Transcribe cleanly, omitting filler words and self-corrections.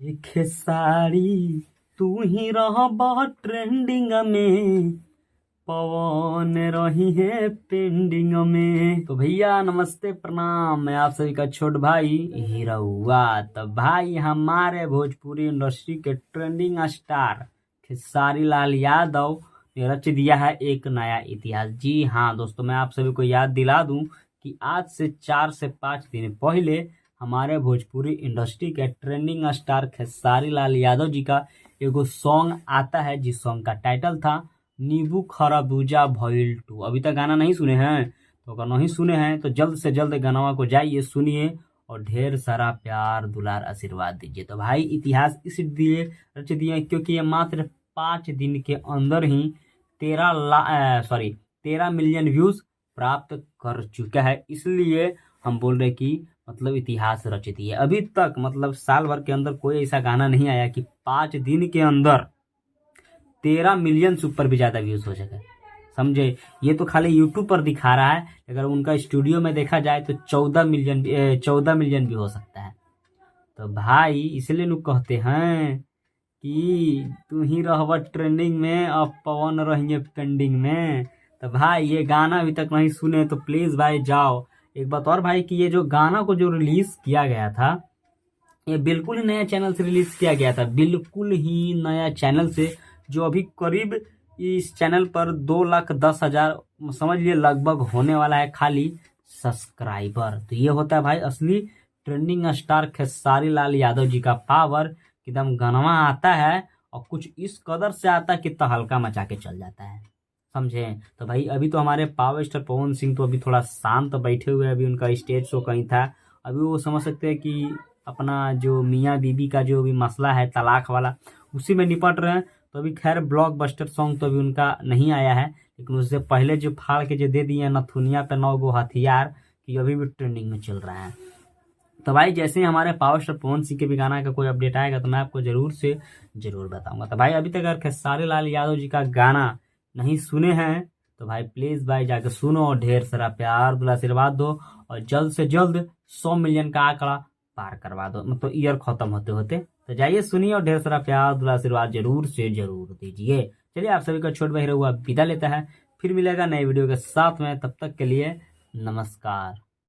एक साड़ी तू ही रह ट्रेंडिंग में, पवन रही है पेंडिंग में। तो भैया नमस्ते प्रणाम, मैं आप सभी का छोट भाई हीरा। तो भाई हमारे भोजपुरी इंडस्ट्री के ट्रेंडिंग स्टार खेसारी लाल यादव ने रच दिया है एक नया इतिहास। जी हाँ दोस्तों, मैं आप सभी को याद दिला दूं कि आज से 4 से 5 दिन पहले हमारे भोजपुरी इंडस्ट्री के ट्रेंडिंग स्टार खेसारी लाल यादव जी का एगो सॉन्ग आता है, जिस सॉन्ग का टाइटल था नींबू खरबूजा भइल 2। अभी तक गाना नहीं सुने हैं? तो अगर नहीं सुने हैं तो जल्द से जल्द गाना को जाइए सुनिए और ढेर सारा प्यार दुलार आशीर्वाद दीजिए। तो भाई इतिहास इसलिए रच दिए क्योंकि ये मात्र 5 दिन के अंदर ही 13 मिलियन व्यूज प्राप्त कर चुका है। इसलिए हम बोल रहे कि मतलब इतिहास रच दिए। अभी तक मतलब साल भर के अंदर कोई ऐसा गाना नहीं आया कि 5 दिन के अंदर 13 मिलियन से ऊपर भी ज्यादा व्यूज हो सके। समझे? ये तो खाली यूट्यूब पर दिखा रहा है, अगर उनका स्टूडियो में देखा जाए तो 14 मिलियन भी हो सकता है। तो भाई इसलिए लोग कहते हैं कि तू ही रहबा ट्रेंडिंग में, अब पवन रहेंगे पेंडिंग में। तो भाई ये गाना अभी तक नहीं सुने तो प्लीज भाई जाओ। एक बात और भाई कि ये जो गाना को जो रिलीज किया गया था, ये बिल्कुल ही नया चैनल से रिलीज किया गया था, बिल्कुल ही नया चैनल से, जो अभी करीब इस चैनल पर 2,10,000 समझ लिए लगभग होने वाला है खाली सब्सक्राइबर। तो ये होता है भाई असली ट्रेंडिंग स्टार खेसारी लाल यादव जी का पावर। एकदम गनवा आता है और कुछ इस कदर से आता है कि तहलका मचा के चल जाता है। समझे? तो भाई अभी तो हमारे पावर स्टार पवन सिंह तो अभी थोड़ा शांत बैठे हुए, अभी उनका स्टेज शो कहीं था। अभी वो समझ सकते हैं कि अपना जो मियाँ बीबी का जो भी मसला है तलाक वाला, उसी में निपट रहे हैं। तो अभी खैर ब्लॉकबस्टर सॉन्ग तो अभी उनका नहीं आया है, लेकिन उससे पहले जो फाड़ के जो दे दिए नथुनिया पे 9 गो हथियार, कि अभी भी ट्रेंडिंग में चल रहा है। तो भाई जैसे ही हमारे पावर स्टार पवन सिंह के भी गाना का कोई अपडेट आएगा तो मैं आपको जरूर से जरूर बताऊंगा। तो भाई अभी तक अगर खेसारी लाल यादव जी का गाना नहीं सुने हैं तो भाई प्लीज भाई जाकर सुनो और ढेर सारा प्यार दुला आशीर्वाद दो, और जल्द से जल्द 100 मिलियन का आंकड़ा पार करवा दो, मतलब ईयर खत्म होते होते। तो जाइए सुनिए और ढेर सारा प्यार दुला आशीर्वाद जरूर से जरूर दीजिए। चलिए आप सभी का छोट भाई हुआ विदा लेता है, फिर मिलेगा नए वीडियो के साथ में, तब तक के लिए नमस्कार।